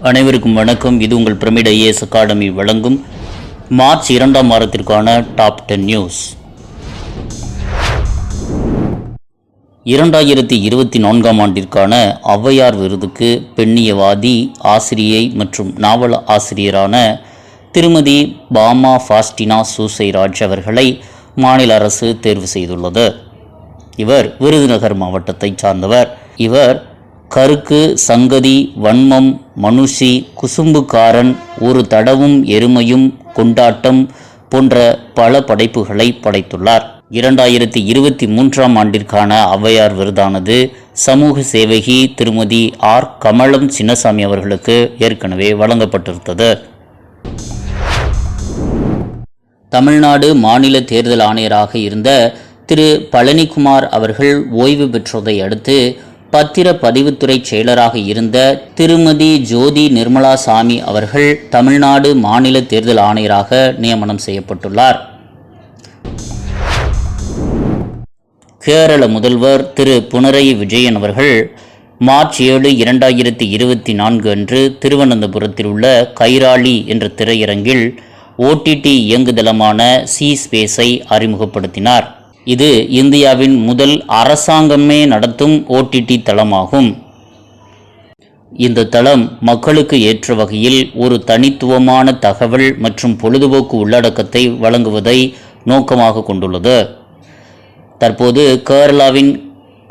அனைவருக்கும் வணக்கம். இது உங்கள் பிரமிட் ஐஏஎஸ் அகாடமி வழங்கும் மார்ச் 2ஆம் வாரத்திற்கான டாப் 10 நியூஸ். 2024ஆம் ஆண்டிற்கான ஔவையார் விருதுக்கு பெண்ணியவாதி, ஆசிரியை மற்றும் நாவல் ஆசிரியரான திருமதி பாமா ஃபாஸ்டினா சூசைராஜ் அவர்களை மாநில அரசு தேர்வு செய்துள்ளது. இவர் விருதுநகர் மாவட்டத்தை சார்ந்தவர். இவர் கருக்கு, சங்கதி, வன்மம், மனுஷி, குசும்புக்காரன், ஒரு தடவும் எருமையும், கொண்டாட்டம் போன்ற பல படைப்புகளை படைத்துள்ளார். 2023ஆம் ஆண்டிற்கான ஔவையார் விருதானது சமூக சேவகி திருமதி ஆர். கமலம் சின்னசாமி அவர்களுக்கு ஏற்கனவே வழங்கப்பட்டிருந்தது. தமிழ்நாடு மாநில தேர்தல் ஆணையராக இருந்த திரு பழனிக்குமார் அவர்கள் ஓய்வு பெற்றதை அடுத்து பத்திரப்பதிவுத்துறை செயலராக இருந்த திருமதி ஜோதி நிர்மலாசாமி அவர்கள் தமிழ்நாடு மாநில தேர்தல் ஆணையராக நியமனம் செய்யப்பட்டுள்ளார். கேரள முதல்வர் திரு பினராயி விஜயன் அவர்கள் மார்ச் 7, 2024 அன்று திருவனந்தபுரத்தில் உள்ள கைராளி என்ற திரையரங்கில் OTT இயங்குதளமான சி ஸ்பேஸை அறிமுகப்படுத்தினார். இது இந்தியாவின் முதல் அரசாங்கமே நடத்தும் OTT தளமாகும். இந்த தளம் மக்களுக்கு ஏற்ற வகையில் ஒரு தனித்துவமான தகவல் மற்றும் பொழுதுபோக்கு உள்ளடக்கத்தை வழங்குவதை நோக்கமாக கொண்டுள்ளது. தற்போது கேரளாவின்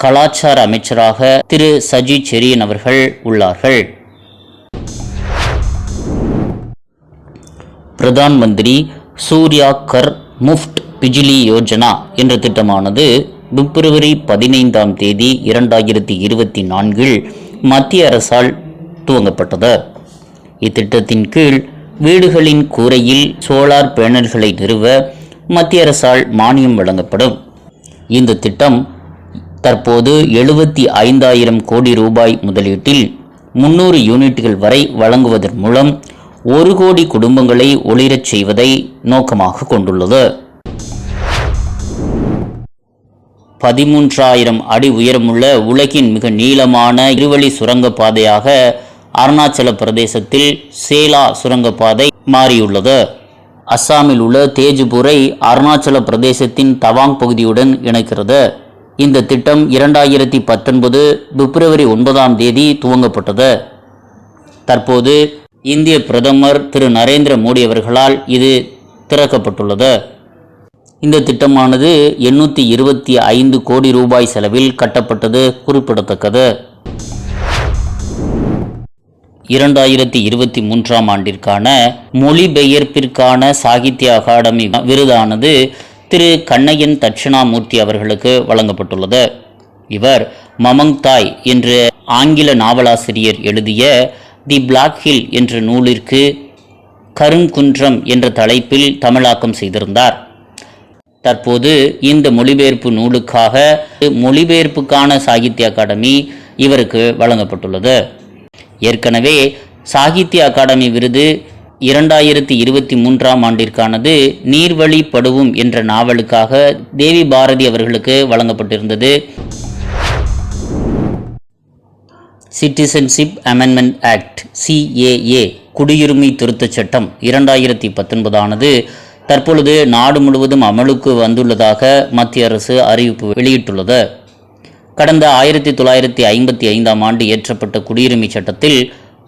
கலாச்சார அமைச்சராக திரு சஜி செரியன் அவர்கள் உள்ளார்கள். பிரதான் மந்திரி சூர்யா கர் முஃப்ட் பிஜிலி யோஜனா என்ற திட்டமானது பிப்ரவரி 15ஆம் தேதி 2024 மத்திய அரசால் துவங்கப்பட்டது. இத்திட்டத்தின் கீழ் வீடுகளின் கூரையில் சோலார் பேனல்களை நிறுவ மத்திய அரசால் மானியம் வழங்கப்படும். இந்த திட்டம் தற்போது 75,000 கோடி ரூபாய் முதலீட்டில் 300 யூனிட்டுகள் வரை வழங்குவதன் மூலம் 1 கோடி குடும்பங்களை ஒளிரச் செய்வதை நோக்கமாக கொண்டுள்ளது. 13,000 அடி உயரமுள்ள உலகின் மிக நீளமான இருவழி சுரங்கப்பாதையாக அருணாச்சல பிரதேசத்தில் சேலா சுரங்கப்பாதை மாறியுள்ளது. அஸ்ஸாமில் உள்ள தேஜ்பூரை அருணாச்சல பிரதேசத்தின் தவாங் பகுதியுடன் இணைக்கிறது. இந்த திட்டம் 2019 பிப்ரவரி 9ஆம் தேதி துவங்கப்பட்டது. தற்போது இந்திய பிரதமர் திரு நரேந்திர மோடி அவர்களால் இது திறக்கப்பட்டுள்ளது. இந்த திட்டமானது 825 கோடி ரூபாய் செலவில் கட்டப்பட்டது குறிப்பிடத்தக்கது. 2023ஆம் ஆண்டிற்கான மொழிபெயர்ப்பிற்கான சாகித்ய அகாடமி விருதானது திரு கண்ணையன் தட்சிணாமூர்த்தி அவர்களுக்கு வழங்கப்பட்டுள்ளது. இவர் மமங் தாய் என்ற ஆங்கில நாவலாசிரியர் எழுதிய தி பிளாக் ஹில் என்ற நூலிற்கு கருங்குன்றம் என்ற தலைப்பில் தமிழாக்கம் செய்திருந்தார். தற்போது இந்த மொழிபெயர்ப்பு நூலுக்காக மொழிபெயர்ப்புக்கான சாகித்ய அகாடமி இவருக்கு வழங்கப்பட்டுள்ளது. ஏற்கனவே சாகித்ய அகாடமி விருது 2023ஆம் ஆண்டிற்கானது நீர்வழி படுவும் என்ற நாவலுக்காக தேவி பாரதி அவர்களுக்கு வழங்கப்பட்டிருந்தது. சிட்டிசன்ஷிப் அமெண்ட்மெண்ட் ஆக்ட் CAA குடியுரிமை திருத்தச் சட்டம் 2019 ஆனது தற்பொழுது நாடு முழுவதும் அமலுக்கு வந்துள்ளதாக மத்திய அரசு அறிவிப்பு வெளியிட்டுள்ளது. கடந்த 1955ஆம் ஆண்டு இயற்றப்பட்ட குடியுரிமை சட்டத்தில்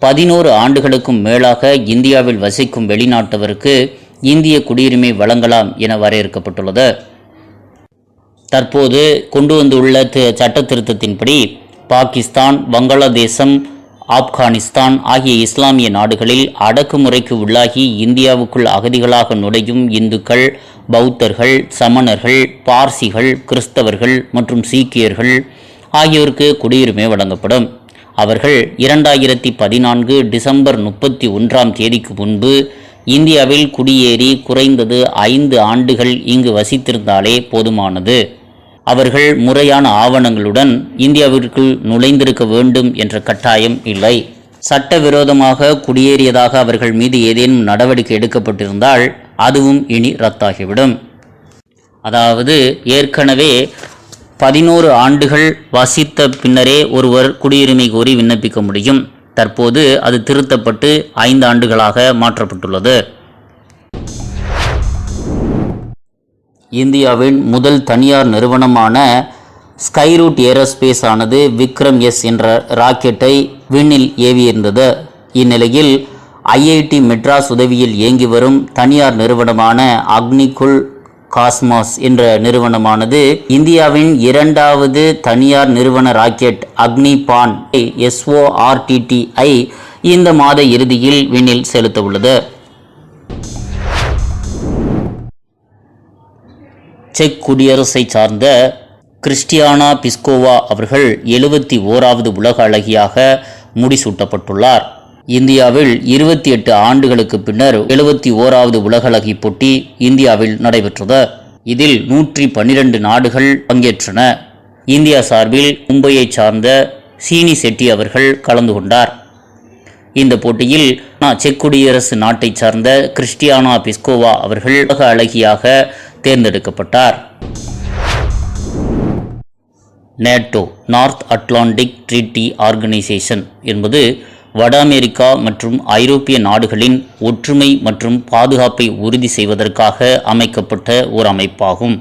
11 ஆண்டுகளுக்கும் மேலாக இந்தியாவில் வசிக்கும் வெளிநாட்டவருக்கு இந்திய குடியுரிமை வழங்கலாம் என வரையறுக்கப்பட்டுள்ளது. தற்போது கொண்டு வந்துள்ள சட்ட திருத்தத்தின்படி பாகிஸ்தான், வங்காளதேசம், ஆப்கானிஸ்தான் ஆகிய இஸ்லாமிய நாடுகளில் அடக்குமுறைக்கு உள்ளாகி இந்தியாவுக்குள் அகதிகளாக நுழையும் இந்துக்கள், பௌத்தர்கள், சமணர்கள், பார்சிகள், கிறிஸ்தவர்கள் மற்றும் சீக்கியர்கள் ஆகியோருக்கு குடியுரிமை வழங்கப்படும். அவர்கள் 2014 டிசம்பர் 31ஆம் தேதிக்கு முன்பு இந்தியாவில் குடியேறி குறைந்தது 5 ஆண்டுகள் இங்கு வசித்திருந்தாலே போதுமானது. அவர்கள் முறையான ஆவணங்களுடன் இந்தியாவிற்குள் நுழைந்திருக்க வேண்டும் என்ற கட்டாயம் இல்லை. சட்டவிரோதமாக குடியேறியதாக அவர்கள் மீது ஏதேனும் நடவடிக்கை எடுக்கப்பட்டிருந்தால் அதுவும் இனி ரத்தாகிவிடும். அதாவது ஏற்கனவே 11 ஆண்டுகள் வசித்த பின்னரே ஒருவர் குடியுரிமை கோரி விண்ணப்பிக்க முடியும். தற்போது அது திருத்தப்பட்டு 5 ஆண்டுகளாக மாற்றப்பட்டுள்ளது. இந்தியாவின் முதல் தனியார் நிறுவனமான ஸ்கைரூட் ஏரோஸ்பேஸ் ஆனது விக்ரம் எஸ் என்ற ராக்கெட்டை விண்ணில் ஏவியிருந்தது. இந்நிலையில் ஐஐடி மெட்ராஸ் உதவியில் இயங்கி வரும் தனியார் நிறுவனமான அக்னிகுல் காஸ்மாஸ் என்ற நிறுவனமானது இந்தியாவின் 2வது தனியார் நிறுவன ராக்கெட் அக்னிபான் SORTT-ஐ இந்த மாத இறுதியில் விண்ணில் செலுத்த உள்ளது. செக் குடியரசை சார்ந்த கிறிஸ்டியானா பிஸ்கோவா அவர்கள் 71வது உலக அழகியாக முடிசூட்டப்பட்டுள்ளார். இந்தியாவில் 28 ஆண்டுகளுக்கு பின்னர் 71வது உலக அழகி போட்டி இந்தியாவில் நடைபெற்றது. இதில் 112 நாடுகள் பங்கேற்றன. இந்தியா சார்பில் மும்பையை சார்ந்த சீனி செட்டி அவர்கள் கலந்து கொண்டார். இந்த போட்டியில் செக் குடியரசு நாட்டை சார்ந்த கிறிஸ்டியானா பிஸ்கோவா அவர்கள் உலக அழகியாக தேர்ந்தெடுக்கப்பட்டார். NATO north Atlantic treaty organisation என்பது வட அமெரிக்கா மற்றும் ஐரோப்பிய நாடுகளின் ஒற்றுமை மற்றும் பாதுகாப்பை உறுதி செய்வதற்காக அமைக்கப்பட்ட ஒரு அமைப்பாகும்.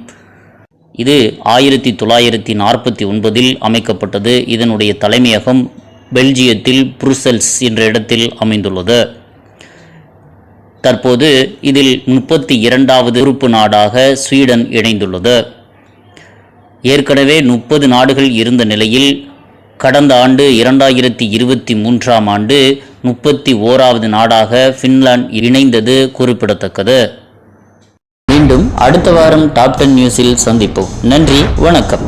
இது 1949 அமைக்கப்பட்டது. இதனுடைய தலைமையகம் பெல்ஜியத்தில் புருசெல்ஸ் என்ற இடத்தில் அமைந்துள்ளது. தற்போது இதில் 32வது உறுப்பு நாடாக ஸ்வீடன் இணைந்துள்ளது. ஏற்கனவே 30 நாடுகள் இருந்த நிலையில் கடந்த ஆண்டு 2023ஆம் ஆண்டு 31வது நாடாக பின்லாந்து இணைந்தது குறிப்பிடத்தக்கது. மீண்டும் அடுத்த வாரம் டாப் 10 நியூஸில் சந்திப்போம். நன்றி, வணக்கம்.